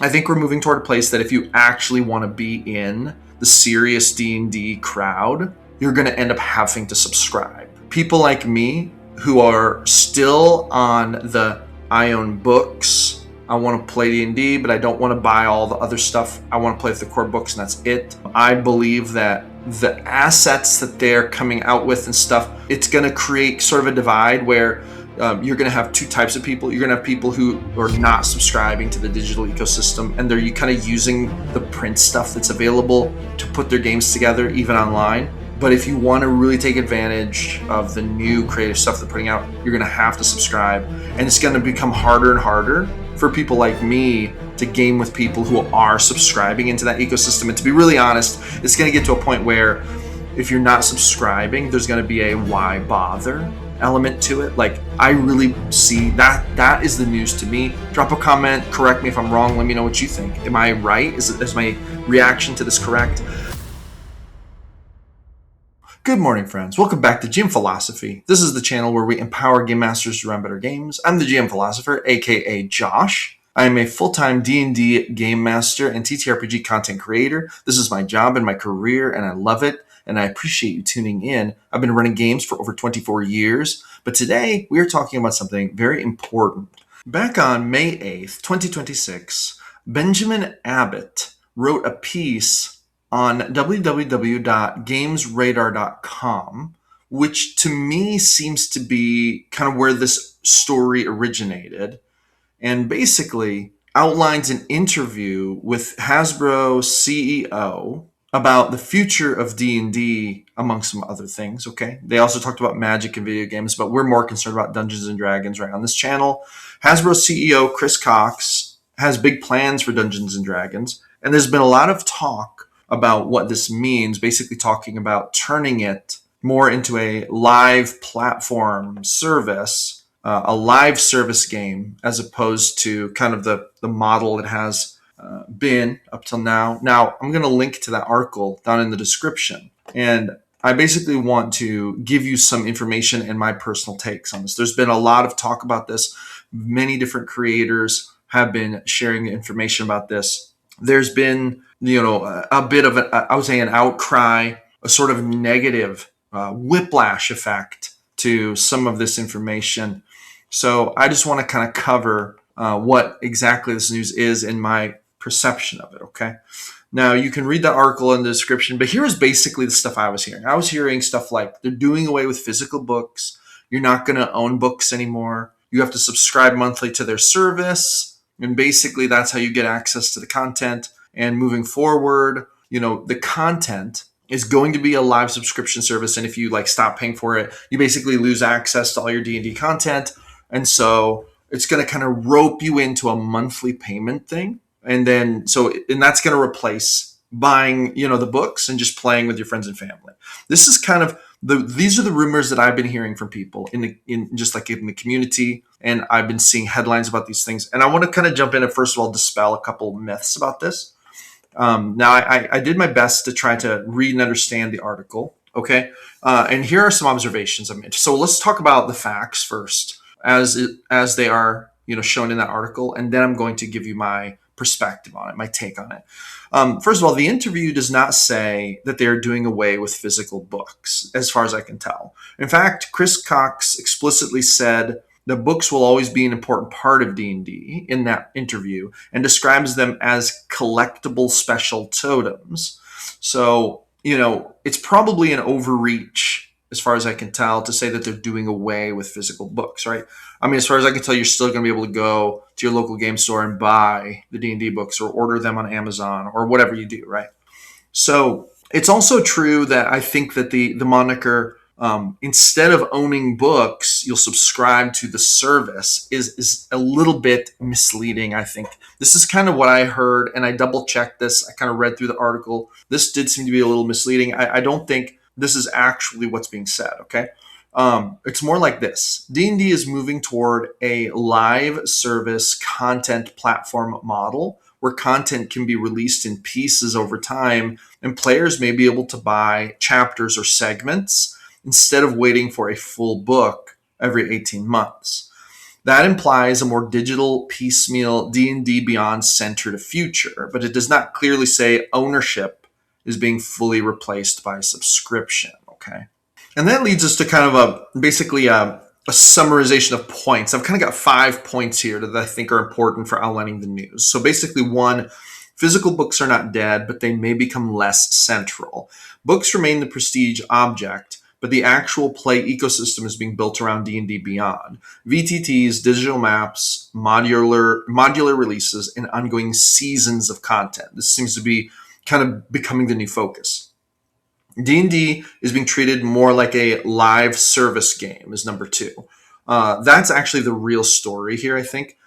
I think we're moving toward a place that if you actually want to be in the serious D&D crowd, you're going to end up having to subscribe. People like me who are still on the I own books, I want to play D&D, but I don't want to buy all the other stuff. I want to play with the core books and that's it. I believe that the assets that they're coming out with and stuff, it's going to create sort of a divide where you're going to have two types of people. You're going to have people who are not subscribing to the digital ecosystem and they're kind of using the print stuff that's available to put their games together, even online. But if you want to really take advantage of the new creative stuff they're putting out, you're going to have to subscribe. And it's going to become harder and harder for people like me to game with people who are subscribing into that ecosystem. And to be really honest, it's going to get to a point where if you're not subscribing, there's going to be a why bother element to it. Like, I really see that is the news to me. Drop a comment, correct me if I'm wrong, let me know what you think. Am I right? Is my reaction to this correct? Good morning, friends. Welcome back to GM Philosophy. This is the channel where we empower game masters to run better games. I'm the GM Philosopher, aka Josh. I am a full-time D&D game master and TTRPG content creator. This is my job and my career, and I love it, and I appreciate you tuning in. I've been running games for over 24 years, but today we are talking about something very important. Back on May 8th, 2026, Benjamin Abbott wrote a piece on www.gamesradar.com, which to me seems to be kind of where this story originated, and basically outlines an interview with Hasbro CEO about the future of D&D, among some other things, okay? They also talked about Magic and video games, but we're more concerned about Dungeons & Dragons right on this channel. Hasbro CEO Chris Cox has big plans for Dungeons & Dragons, and there's been a lot of talk about what this means, basically talking about turning it more into a live platform service, a live service game, as opposed to kind of the model it has been up till now. Now, I'm going to link to that article down in the description. And I basically want to give you some information and my personal takes on this. There's been a lot of talk about this. Many different creators have been sharing information about this. There's been, a bit of, I would say, an outcry, a sort of negative whiplash effect to some of this information. So I just want to kind of cover what exactly this news is and my perception of it, okay? Now, you can read the article in the description, but here's basically the stuff I was hearing. I was hearing stuff like they're doing away with physical books. You're not going to own books anymore. You have to subscribe monthly to their service. And basically, that's how you get access to the content. And moving forward, the content is going to be a live subscription service. And if you stop paying for it, you basically lose access to all your D&D content. And so it's going to kind of rope you into a monthly payment thing. And that's going to replace buying, the books and just playing with your friends and family. This is kind of these are the rumors that I've been hearing from people in the community, and I've been seeing headlines about these things. And I want to kind of jump in and first of all dispel a couple myths about this. Now, I did my best to try to read and understand the article. Okay, and here are some observations I made. So let's talk about the facts first, as they are, shown in that article, and then I'm going to give you my perspective on it, my take on it. First of all, the interview does not say that they're doing away with physical books, as far as I can tell. In fact, Chris Cox explicitly said the books will always be an important part of D&D in that interview, and describes them as collectible special totems. So, it's probably an overreach, as far as I can tell, to say that they're doing away with physical books, right? I mean, as far as I can tell, you're still going to be able to go to your local game store and buy the D&D books or order them on Amazon or whatever you do, right? So it's also true that I think that the moniker, instead of owning books, you'll subscribe to the service is a little bit misleading, I think. This is kind of what I heard, and I double-checked this. I kind of read through the article. This did seem to be a little misleading. I don't think this is actually what's being said, okay? It's more like this. D&D is moving toward a live service content platform model where content can be released in pieces over time, and players may be able to buy chapters or segments instead of waiting for a full book every 18 months. That implies a more digital, piecemeal D&D Beyond centered future, but it does not clearly say ownership is being fully replaced by subscription. Okay, and that leads us to kind of basically a summarization of points. I've kind of got 5 points here that I think are important for outlining the news. So basically, one, physical books are not dead, but they may become less central. Books remain the prestige object, but the actual play ecosystem is being built around D&D Beyond. VTTs, digital maps, modular releases, and ongoing seasons of content. This seems to be kind of becoming the new focus. D&D is being treated more like a live service game is number two. That's actually the real story here, I think.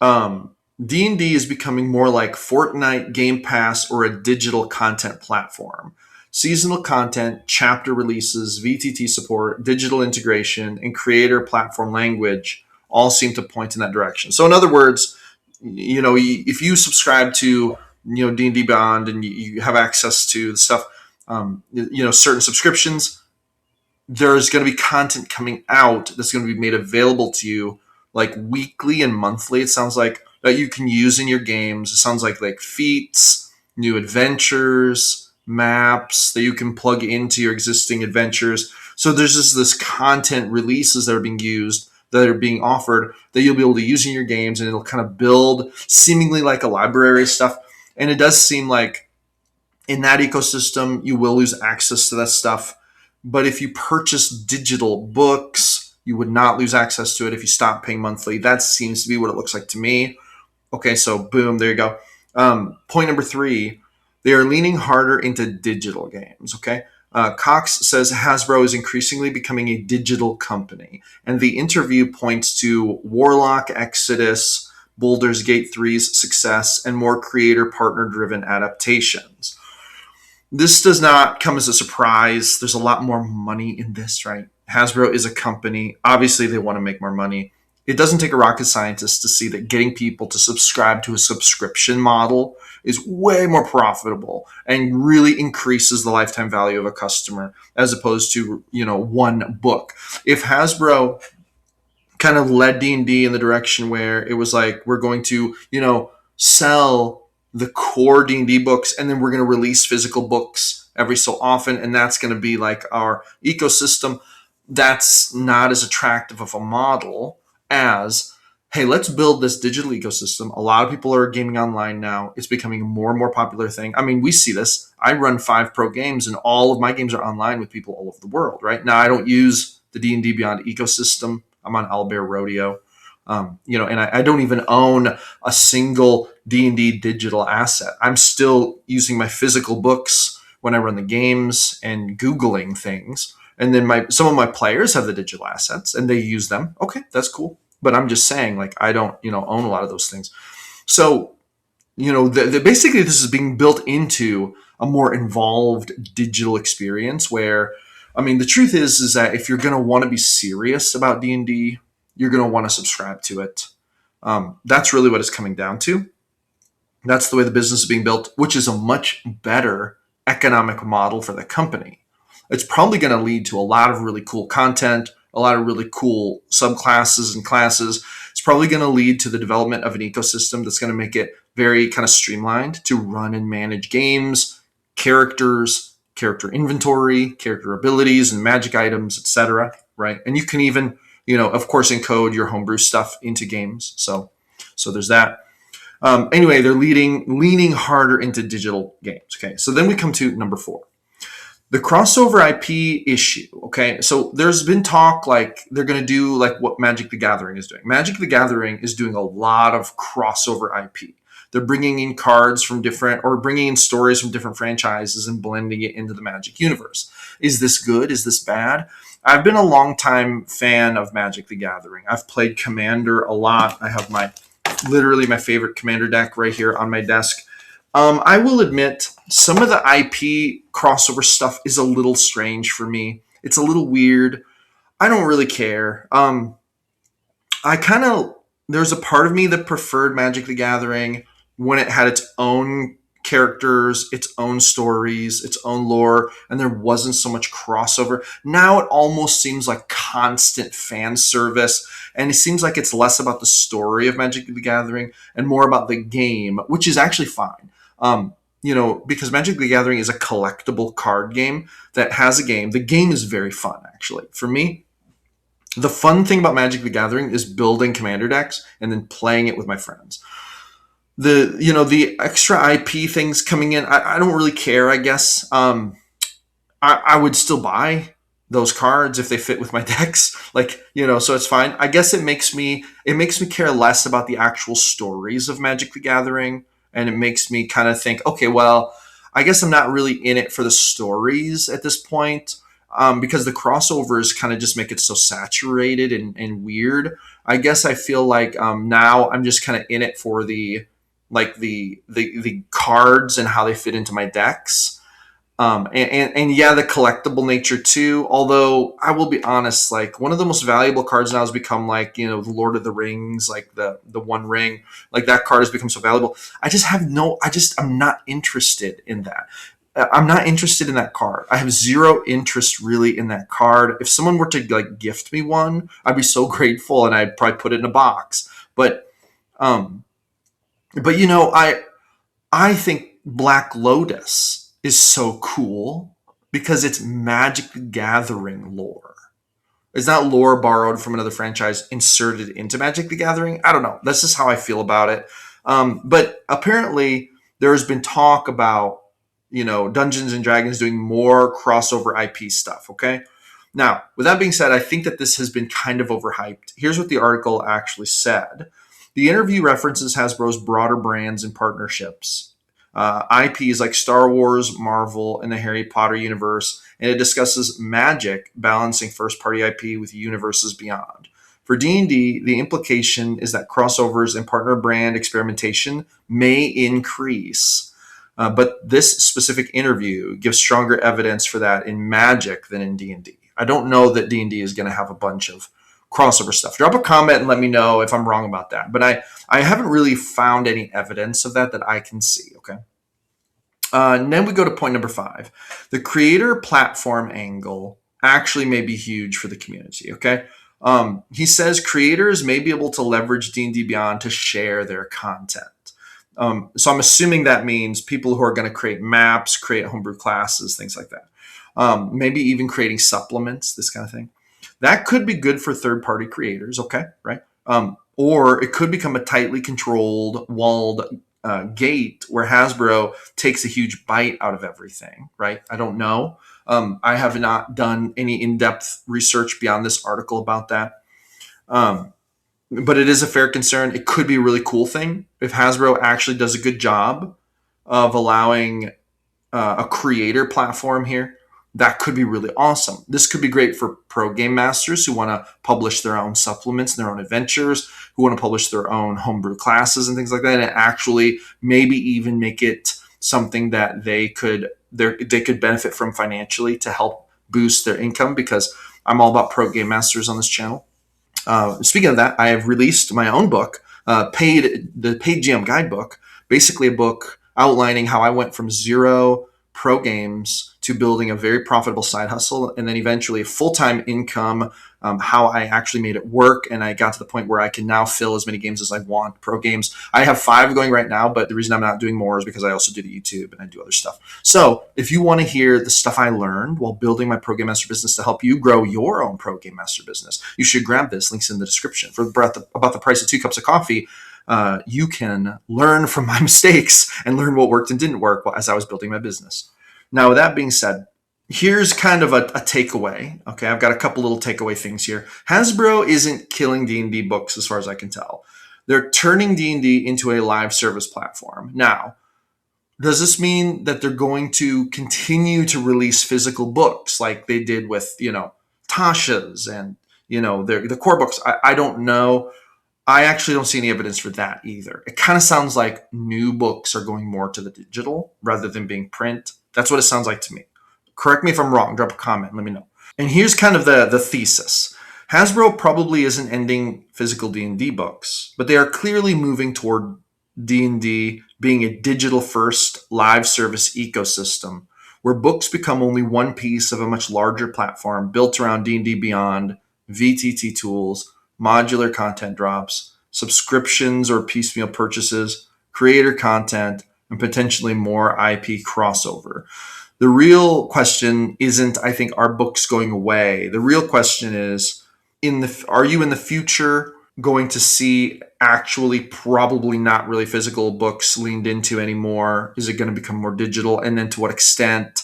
D&D is becoming more like Fortnite, Game Pass, or a digital content platform. Seasonal content, chapter releases, VTT support, digital integration, and creator platform language all seem to point in that direction. So in other words, if you subscribe to D&D Beyond and you have access to the stuff, certain subscriptions, there's going to be content coming out that's going to be made available to you like weekly and monthly. It sounds like that you can use in your games. It sounds like feats, new adventures, maps that you can plug into your existing adventures. So there's just this content releases that are being used, that are being offered, that you'll be able to use in your games, and it'll kind of build seemingly like a library stuff. And it does seem like in that ecosystem, you will lose access to that stuff. But if you purchase digital books, you would not lose access to it if you stop paying monthly. That seems to be what it looks like to me. Okay, so boom, there you go. Point number 3, they are leaning harder into digital games, okay? Cox says Hasbro is increasingly becoming a digital company, and the interview points to Warlock, Exodus, Baldur's Gate 3's success, and more creator partner-driven adaptations. This does not come as a surprise. There's a lot more money in this, right? Hasbro is a company. Obviously, they want to make more money. It doesn't take a rocket scientist to see that getting people to subscribe to a subscription model is way more profitable and really increases the lifetime value of a customer as opposed to, one book. If Hasbro kind of led D&D in the direction where it was like, we're going to, sell the core D&D books, and then we're going to release physical books every so often, and that's going to be like our ecosystem, that's not as attractive of a model as, hey, let's build this digital ecosystem. A lot of people are gaming online now. It's becoming a more and more popular thing. I mean, we see this. I run 5 pro games, and all of my games are online with people all over the world, right? Now, I don't use the D&D Beyond ecosystem. I'm on Owlbear Rodeo. And I don't even own a single D&D digital asset. I'm still using my physical books when I run the games and Googling things. And then some of my players have the digital assets and they use them. Okay, that's cool. But I'm just saying, I don't, own a lot of those things. So, basically this is being built into a more involved digital experience where, the truth is that if you're going to want to be serious about D&D, you're going to want to subscribe to it. That's really what it's coming down to. That's the way the business is being built, which is a much better economic model for the company. It's probably going to lead to a lot of really cool content, a lot of really cool subclasses and classes. It's probably going to lead to the development of an ecosystem that's going to make it very kind of streamlined to run and manage games, characters, character inventory, character abilities, and magic items, etc. Right? And you can even, of course, encode your homebrew stuff into games. So there's that. Anyway, they're leaning harder into digital games. Okay, so then we come to number 4. The crossover IP issue, okay? So there's been talk they're going to do what Magic the Gathering is doing. Magic the Gathering is doing a lot of crossover IP. They're bringing in cards from bringing in stories from different franchises and blending it into the Magic universe. Is this good? Is this bad? I've been a longtime fan of Magic the Gathering. I've played Commander a lot. I have literally my favorite Commander deck right here on my desk. I will admit some of the IP crossover stuff is a little strange for me. It's a little weird. I don't really care. There's a part of me that preferred Magic the Gathering when it had its own characters, its own stories, its own lore, and there wasn't so much crossover. Now it almost seems like constant fan service, and it seems like it's less about the story of Magic the Gathering and more about the game, which is actually fine. Because Magic the Gathering is a collectible card game that has a game. The game is very fun, actually. For me, the fun thing about Magic the Gathering is building commander decks and then playing it with my friends. The extra IP things coming in, I don't really care, I guess. I would still buy those cards if they fit with my decks, so it's fine. I guess it makes me care less about the actual stories of Magic the Gathering, and it makes me kind of think, okay, well, I guess I'm not really in it for the stories at this point, because the crossovers kind of just make it so saturated and weird. I guess I feel like now I'm just kind of in it for the cards and how they fit into my decks. And yeah, the collectible nature too. Although I will be honest, like one of the most valuable cards now has become the Lord of the Rings, like the One Ring, like that card has become so valuable. I'm not interested in that. I'm not interested in that card. I have zero interest really in that card. If someone were to gift me one, I'd be so grateful, and I'd probably put it in a box. Um, but I think Black Lotus is so cool because it's Magic the Gathering lore. It's not lore borrowed from another franchise inserted into Magic the Gathering. I don't know. That's just how I feel about it. But apparently, there has been talk about Dungeons and Dragons doing more crossover IP stuff. Okay. Now, with that being said, I think that this has been kind of overhyped. Here's what the article actually said. The interview references Hasbro's broader brands and partnerships, IPs like Star Wars, Marvel, and the Harry Potter universe, and it discusses Magic balancing first-party IP with universes beyond. For D&D, the implication is that crossovers and partner brand experimentation may increase, but this specific interview gives stronger evidence for that in Magic than in D&D. I don't know that D&D is going to have a bunch of crossover stuff. Drop a comment and let me know if I'm wrong about that. But I haven't really found any evidence of that I can see. Okay. And then we go to point number 5. The creator platform angle actually may be huge for the community. Okay. He says creators may be able to leverage D&D Beyond to share their content. So I'm assuming that means people who are going to create maps, create homebrew classes, things like that. Maybe even creating supplements, this kind of thing. That could be good for third-party creators, okay, right? Or it could become a tightly controlled, walled gate where Hasbro takes a huge bite out of everything, right? I don't know. I have not done any in-depth research beyond this article about that. But it is a fair concern. It could be a really cool thing if Hasbro actually does a good job of allowing a creator platform here. That could be really awesome. This could be great for pro game masters who want to publish their own supplements and their own adventures, who want to publish their own homebrew classes and things like that, and actually maybe even make it something that they could benefit from financially to help boost their income, because I'm all about pro game masters on this channel. Speaking of that, I have released my own book, the Paid GM Guidebook, basically a book outlining how I went from zero pro games to building a very profitable side hustle and then eventually a full-time income, how I actually made it work. And I got to the point where I can now fill as many games as I want, pro games. I have 5 going right now, but the reason I'm not doing more is because I also do the YouTube and I do other stuff. So if you want to hear the stuff I learned while building my Pro Game Master business to help you grow your own Pro Game Master business, you should grab this. Link's in the description. For about the price of 2 cups of coffee, you can learn from my mistakes and learn what worked and didn't work as I was building my business. Now, with that being said, here's kind of a takeaway. Okay, I've got a couple little takeaway things here. Hasbro isn't killing D&D books as far as I can tell. They're turning D&D into a live service platform. Now, does this mean that they're going to continue to release physical books like they did with, Tasha's and, the core books? I don't know. I actually don't see any evidence for that either. It kind of sounds like new books are going more to the digital rather than being print. That's what it sounds like to me. Correct me if I'm wrong. Drop a comment. Let me know. And here's kind of the thesis. Hasbro probably isn't ending physical D&D books, but they are clearly moving toward D&D being a digital first live service ecosystem where books become only one piece of a much larger platform built around D&D Beyond, VTT tools, modular content drops, subscriptions or piecemeal purchases, creator content, and potentially more IP crossover. The real question isn't, I think, are books going away? The real question is, are you in the future going to see actually probably not really physical books leaned into anymore? Is it going to become more digital? And then to what extent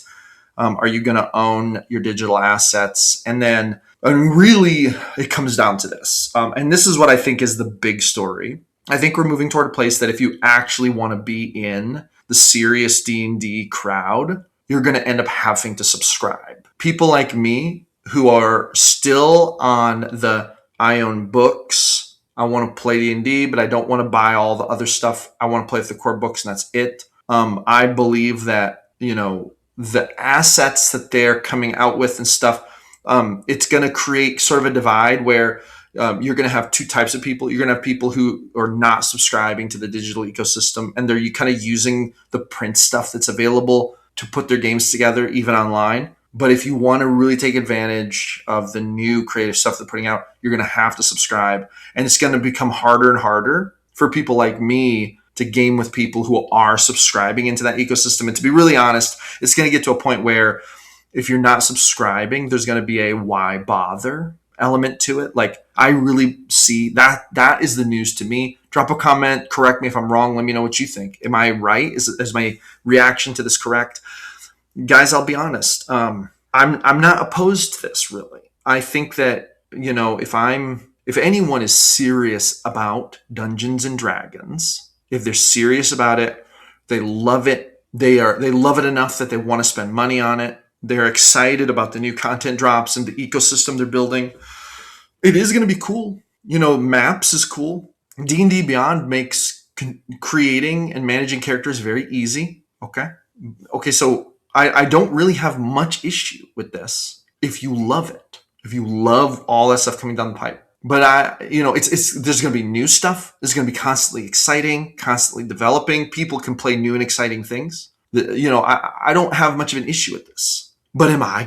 are you going to own your digital assets? And then really it comes down to this. And this is what I think is the big story. I think we're moving toward a place that if you actually want to be in the serious D&D crowd, you're going to end up having to subscribe. People like me who are still on the I own books, I want to play D&D, but I don't want to buy all the other stuff. I want to play with the core books and that's it. I believe that, the assets that they're coming out with and stuff, it's going to create sort of a divide where you're going to have two types of people. You're going to have people who are not subscribing to the digital ecosystem, and they're kind of using the print stuff that's available to put their games together, even online. But if you want to really take advantage of the new creative stuff they're putting out, you're going to have to subscribe. And it's going to become harder and harder for people like me to game with people who are subscribing into that ecosystem. And to be really honest, it's going to get to a point where if you're not subscribing, there's going to be a why bother element to it. Like, I really see that is the news to me. Drop a comment, correct me if I'm wrong. Let me know what you think. Am I right? Is my reaction to this correct? Guys, I'll be honest. I'm not opposed to this, really. I think that, if anyone is serious about Dungeons and Dragons, if they're serious about it, they love it. They love it enough that they want to spend money on it. They're excited about the new content drops and the ecosystem they're building. It is going to be cool. Maps is cool. D&D Beyond makes creating and managing characters very easy. Okay, so I don't really have much issue with this if you love it, if you love all that stuff coming down the pipe. But there's going to be new stuff. It's going to be constantly exciting, constantly developing. People can play new and exciting things. I don't have much of an issue with this. But am I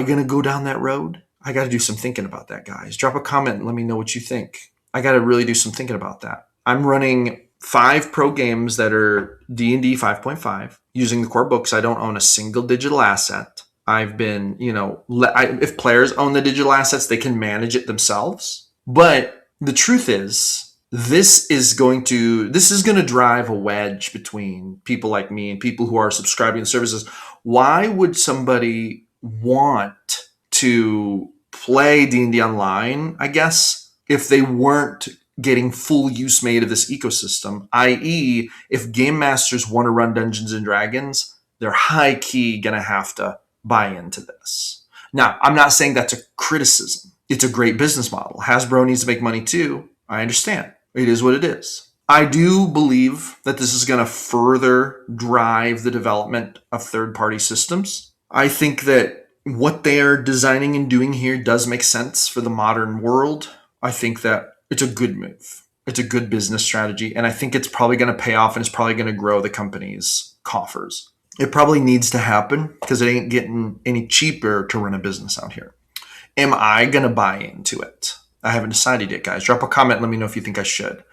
gonna go down that road? I got to do some thinking about that, guys. Drop a comment and let me know what you think. I got to really do some thinking about that. I'm running 5 pro games that are D&D 5.5 using the core books. I don't own a single digital asset. I've been, if players own the digital assets, they can manage it themselves. But the truth is, this is going to drive a wedge between people like me and people who are subscribing to services. Why would somebody want to play D&D online, I guess, if they weren't getting full use made of this ecosystem? I.e., if Gamemasters want to run Dungeons and Dragons, they're high key going to have to buy into this. Now, I'm not saying that's a criticism. It's a great business model. Hasbro needs to make money too. I understand. It is what it is. I do believe that this is going to further drive the development of third-party systems. I think that what they're designing and doing here does make sense for the modern world. I think that it's a good move. It's a good business strategy, and I think it's probably going to pay off, and it's probably going to grow the company's coffers. It probably needs to happen because it ain't getting any cheaper to run a business out here. Am I going to buy into it? I haven't decided yet, guys. Drop a comment. Let me know if you think I should.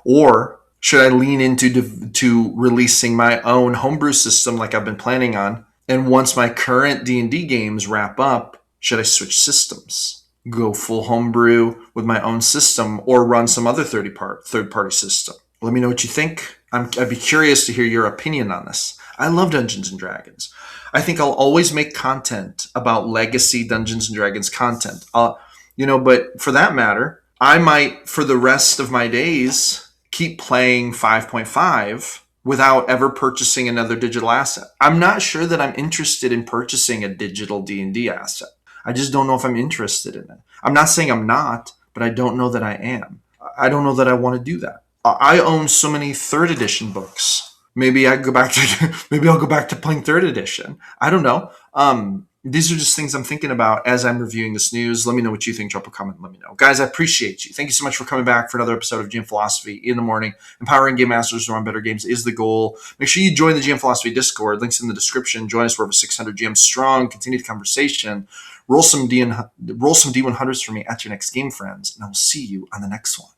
Or should I lean into releasing my own homebrew system like I've been planning on? And once my current D&D games wrap up, should I switch systems? Go full homebrew with my own system or run some other third-party system? Let me know what you think. I'd be curious to hear your opinion on this. I love Dungeons & Dragons. I think I'll always make content about legacy Dungeons & Dragons content. But for that matter, I might, for the rest of my days, keep playing 5.5 without ever purchasing another digital asset. I'm not sure that I'm interested in purchasing a digital D&D asset. I just don't know if I'm interested in it. I'm not saying I'm not, but I don't know that I am. I don't know that I want to do that. I own so many 3rd edition books. Maybe I'll go back to playing 3rd edition. I don't know. these are just things I'm thinking about as I'm reviewing this news. Let me know what you think. Drop a comment and let me know. Guys, I appreciate you. Thank you so much for coming back for another episode of GM Philosophy in the morning. Empowering Game Masters to run better games is the goal. Make sure you join the GM Philosophy Discord. Links in the description. Join us. We're over 600 GMs strong. Continue the conversation. Roll some D100s for me at your next game, friends. And I will see you on the next one.